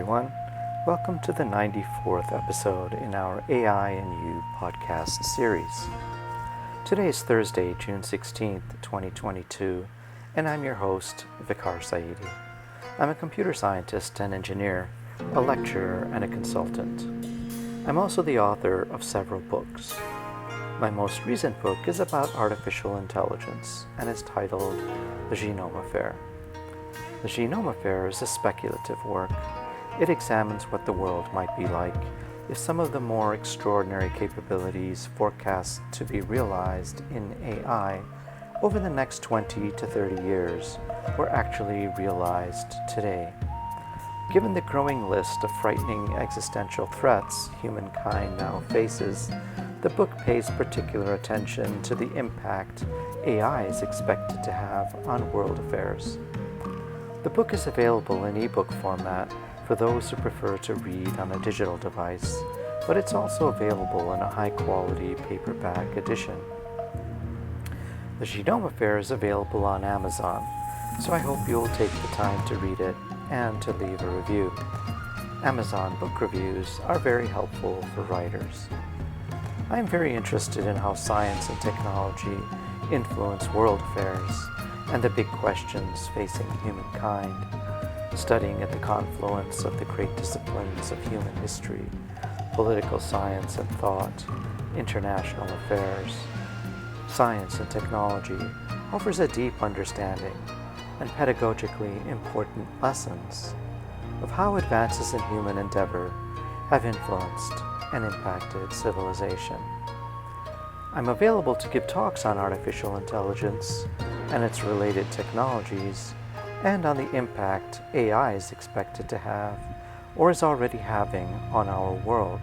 everyone. Welcome to the 94th episode in our AI and You podcast series. Today is Thursday, June 16th, 2022, and I'm your host, Vicar Saidi. I'm a computer scientist and engineer, a lecturer, and a consultant. I'm also the author of several books. My most recent book is about artificial intelligence and is titled The Genome Affair. The Genome Affair is a speculative work. It examines what the world might be like if some of the more extraordinary capabilities forecast to be realized in AI over the next 20 to 30 years were actually realized today. Given the growing list of frightening existential threats humankind now faces, the book pays particular attention to the impact AI is expected to have on world affairs. The book is available in ebook format for those who prefer to read on a digital device, but it's also available in a high-quality paperback edition. The Genome Affair is available on Amazon, so I hope you'll take the time to read it and to leave a review. Amazon book reviews are very helpful for writers. I am very interested in how science and technology influence world affairs and the big questions facing humankind, studying at the confluence of the great disciplines of human history, political science and thought, international affairs. Science and technology offers a deep understanding and pedagogically important lessons of how advances in human endeavor have influenced and impacted civilization. I'm available to give talks on artificial intelligence and its related technologies, and on the impact AI is expected to have, or is already having, on our world.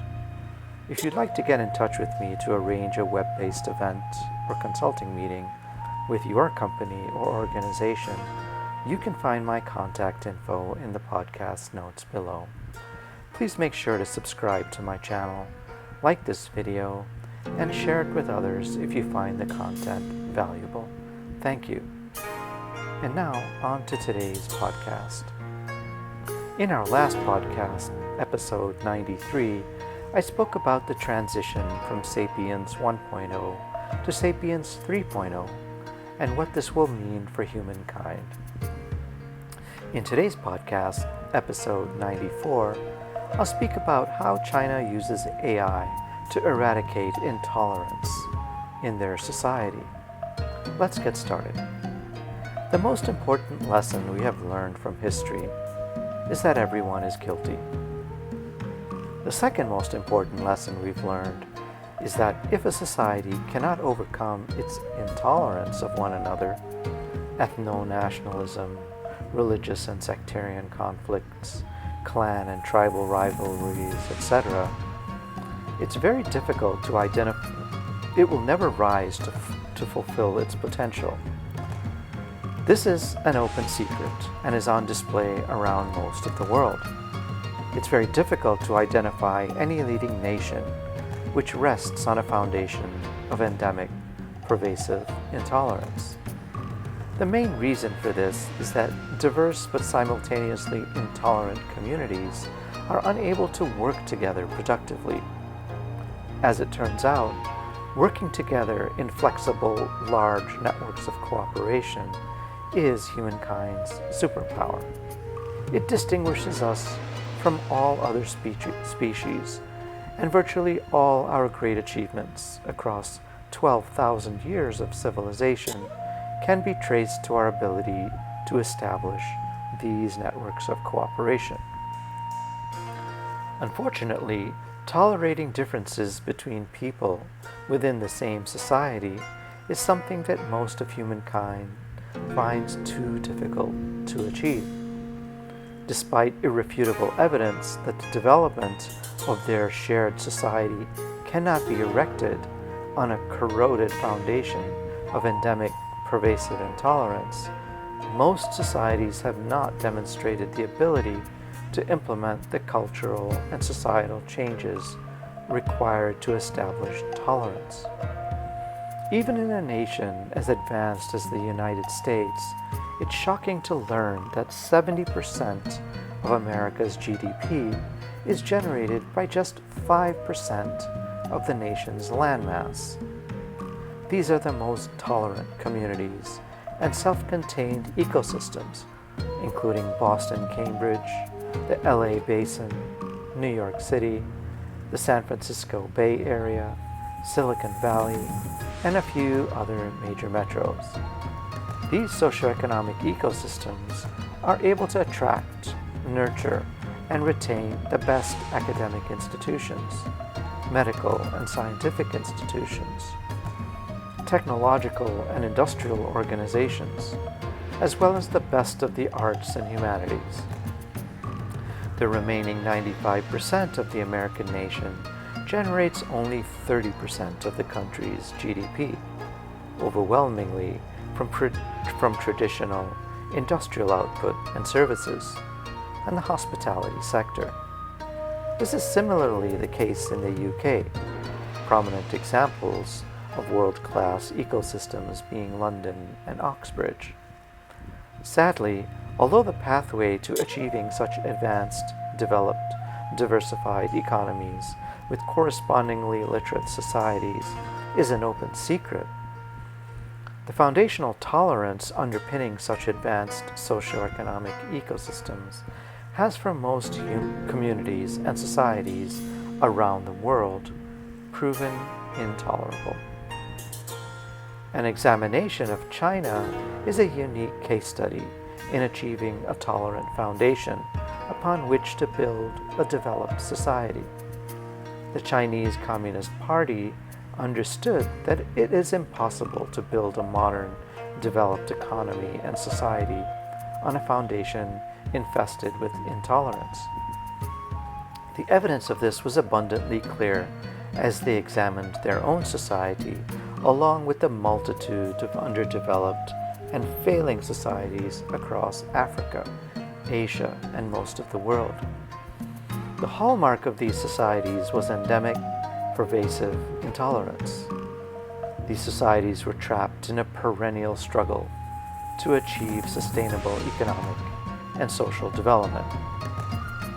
If you'd like to get in touch with me to arrange a web-based event or consulting meeting with your company or organization, you can find my contact info in the podcast notes below. Please make sure to subscribe to my channel, like this video, and share it with others if you find the content valuable. Thank you. And now, on to today's podcast. In our last podcast, episode 93, I spoke about the transition from Sapiens 1.0 to Sapiens 3.0 and what this will mean for humankind. In today's podcast, episode 94, I'll speak about how China uses AI to eradicate intolerance in their society. Let's get started. The most important lesson we have learned from history is that everyone is guilty. The second most important lesson we've learned is that if a society cannot overcome its intolerance of one another, ethno-nationalism, religious and sectarian conflicts, clan and tribal rivalries, etc., it's very difficult to identify. It will never rise to fulfill its potential. This is an open secret and is on display around most of the world. It's very difficult to identify any leading nation which rests on a foundation of endemic, pervasive intolerance. The main reason for this is that diverse but simultaneously intolerant communities are unable to work together productively. As it turns out, working together in flexible, large networks of cooperation is humankind's superpower. It distinguishes us from all other species, and virtually all our great achievements across 12,000 years of civilization can be traced to our ability to establish these networks of cooperation. Unfortunately, tolerating differences between people within the same society is something that most of humankind finds too difficult to achieve. Despite irrefutable evidence that the development of their shared society cannot be erected on a corroded foundation of endemic, pervasive intolerance, most societies have not demonstrated the ability to implement the cultural and societal changes required to establish tolerance. Even in a nation as advanced as the United States, it's shocking to learn that 70% of America's GDP is generated by just 5% of the nation's landmass. These are the most tolerant communities and self-contained ecosystems, including Boston, Cambridge, the LA Basin, New York City, the San Francisco Bay Area, Silicon Valley, and a few other major metros. These socioeconomic ecosystems are able to attract, nurture, and retain the best academic institutions, medical and scientific institutions, technological and industrial organizations, as well as the best of the arts and humanities. The remaining 95% of the American nation generates only 30% of the country's GDP, overwhelmingly from traditional industrial output and services, and the hospitality sector. This is similarly the case in the UK, prominent examples of world-class ecosystems being London and Oxbridge. Sadly, although the pathway to achieving such advanced, developed, diversified economies with correspondingly literate societies is an open secret, the foundational tolerance underpinning such advanced socioeconomic ecosystems has for most communities and societies around the world proven intolerable. An examination of China is a unique case study in achieving a tolerant foundation upon which to build a developed society. The Chinese Communist Party understood that it is impossible to build a modern, developed economy and society on a foundation infested with intolerance. The evidence of this was abundantly clear as they examined their own society along with the multitude of underdeveloped and failing societies across Africa, Asia, and most of the world. The hallmark of these societies was endemic, pervasive intolerance. These societies were trapped in a perennial struggle to achieve sustainable economic and social development.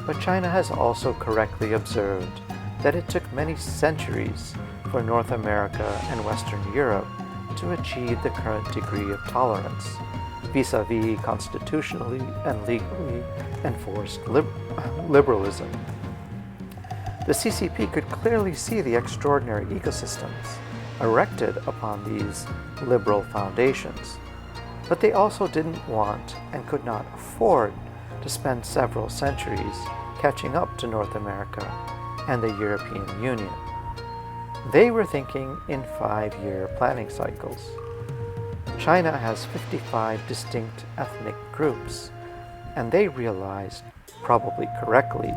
But China has also correctly observed that it took many centuries for North America and Western Europe to achieve the current degree of tolerance vis-a-vis constitutionally and legally enforced liberalism. The CCP could clearly see the extraordinary ecosystems erected upon these liberal foundations, but they also didn't want and could not afford to spend several centuries catching up to North America and the European Union. They were thinking in 5-year planning cycles. China has 55 distinct ethnic groups, and they realized, probably correctly,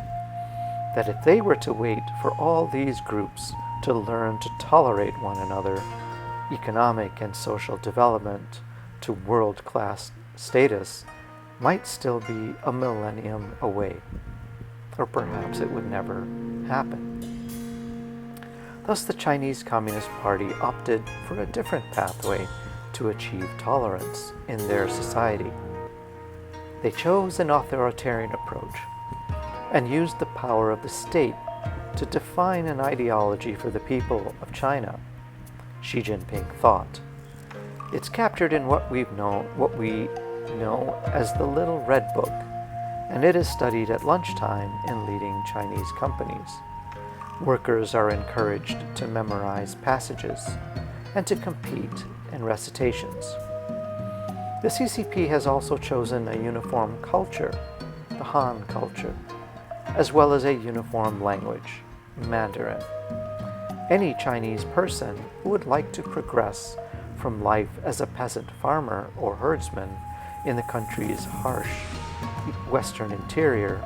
that if they were to wait for all these groups to learn to tolerate one another, economic and social development to world-class status might still be a millennium away, or perhaps it would never happen. Thus, the Chinese Communist Party opted for a different pathway to achieve tolerance in their society. They chose an authoritarian approach and used the power of the state to define an ideology for the people of China, Xi Jinping thought. It's captured in what we know as the Little Red Book, and it is studied at lunchtime in leading Chinese companies. Workers are encouraged to memorize passages and to compete in recitations. The CCP has also chosen a uniform culture, the Han culture, as well as a uniform language, Mandarin. Any Chinese person who would like to progress from life as a peasant farmer or herdsman in the country's harsh western interior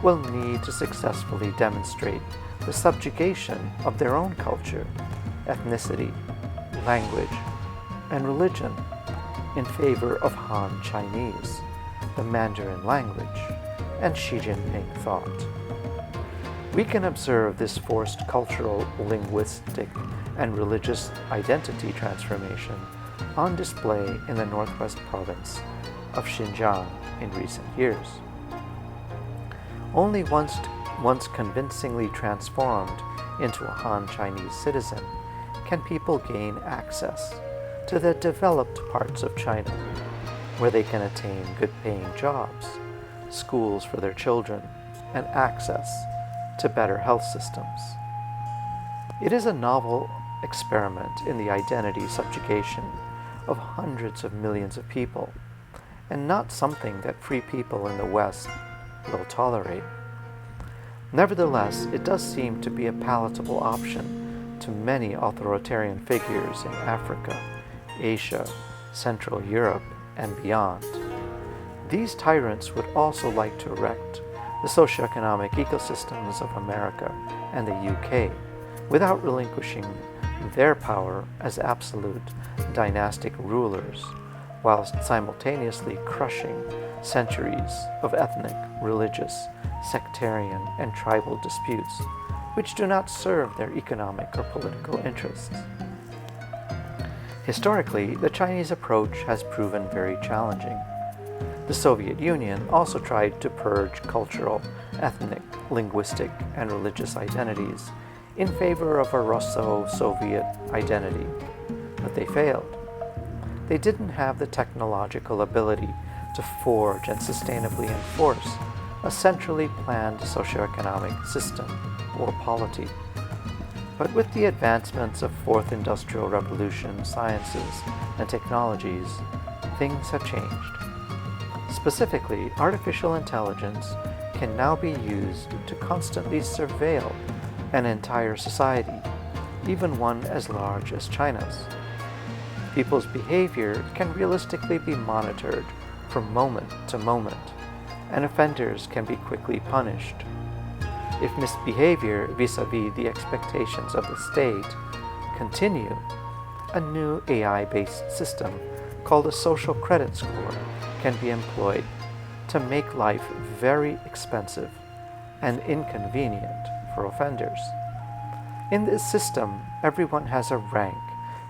will need to successfully demonstrate the subjugation of their own culture, ethnicity, language, and religion in favor of Han Chinese, the Mandarin language, and Xi Jinping thought. We can observe this forced cultural, linguistic, and religious identity transformation on display in the northwest province of Xinjiang in recent years. Only once convincingly transformed into a Han Chinese citizen can people gain access to the developed parts of China, where they can attain good-paying jobs, schools for their children, and access to better health systems. It is a novel experiment in the identity subjugation of hundreds of millions of people, and not something that free people in the West will tolerate. Nevertheless, it does seem to be a palatable option to many authoritarian figures in Africa, Asia, Central Europe, and beyond. These tyrants would also like to erect the socioeconomic ecosystems of America and the UK without relinquishing their power as absolute dynastic rulers, whilst simultaneously crushing centuries of ethnic, religious, sectarian, and tribal disputes, which do not serve their economic or political interests. Historically, the Chinese approach has proven very challenging. The Soviet Union also tried to purge cultural, ethnic, linguistic, and religious identities in favor of a Russo-Soviet identity, but they failed. They didn't have the technological ability to forge and sustainably enforce a centrally planned socioeconomic system or polity. But with the advancements of Fourth Industrial Revolution sciences and technologies, things have changed. Specifically, artificial intelligence can now be used to constantly surveil an entire society, even one as large as China's. People's behavior can realistically be monitored from moment to moment, and offenders can be quickly punished. If misbehavior vis-à-vis the expectations of the state continue, a new AI-based system called a social credit score can be employed to make life very expensive and inconvenient for offenders. In this system, everyone has a rank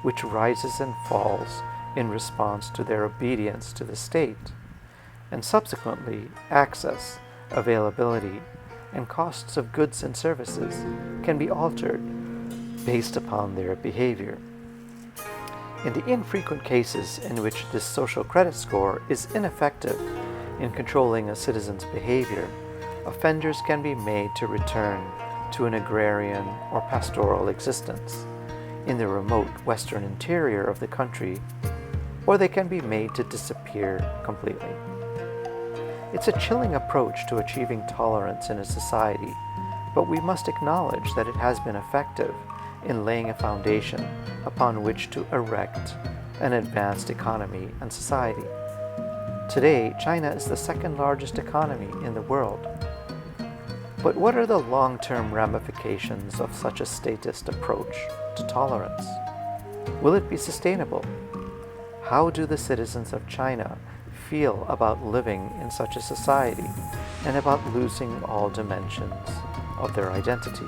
which rises and falls in response to their obedience to the state, and subsequently access, availability, and costs of goods and services can be altered based upon their behavior. In the infrequent cases in which this social credit score is ineffective in controlling a citizen's behavior, offenders can be made to return to an agrarian or pastoral existence in the remote western interior of the country, or they can be made to disappear completely. It's a chilling approach to achieving tolerance in a society, but we must acknowledge that it has been effective in laying a foundation upon which to erect an advanced economy and society. Today, China is the second largest economy in the world. But what are the long-term ramifications of such a statist approach to tolerance? Will it be sustainable? How do the citizens of China feel about living in such a society and about losing all dimensions of their identity?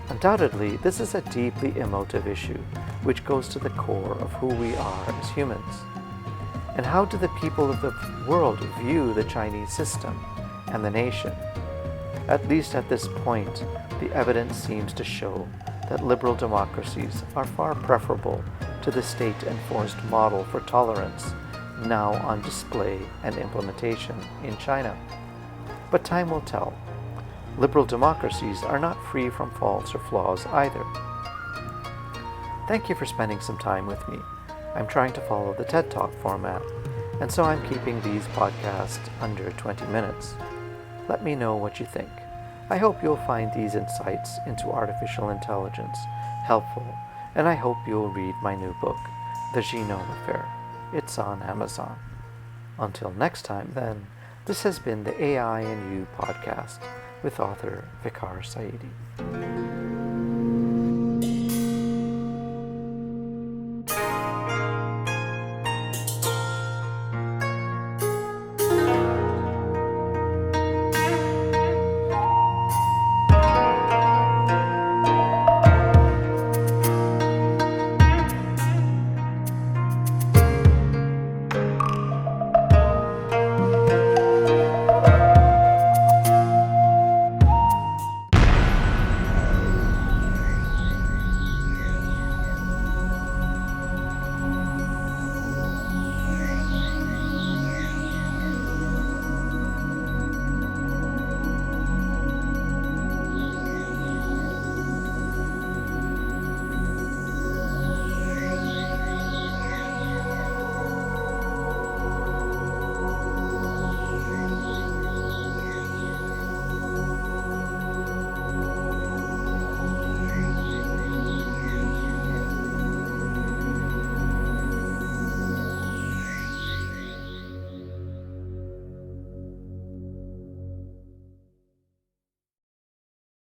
Undoubtedly, this is a deeply emotive issue which goes to the core of who we are as humans. And how do the people of the world view the Chinese system and the nation? At least at this point, the evidence seems to show that liberal democracies are far preferable to the state-enforced model for tolerance now on display and implementation in China. But time will tell. Liberal democracies are not free from faults or flaws either. Thank you for spending some time with me. I'm trying to follow the TED Talk format, and so I'm keeping these podcasts under 20 minutes. Let me know what you think. I hope you'll find these insights into artificial intelligence helpful, and I hope you'll read my new book, The Genome Affair. It's on Amazon. Until next time, then, this has been the AI and You podcast with author Vicar Saidi.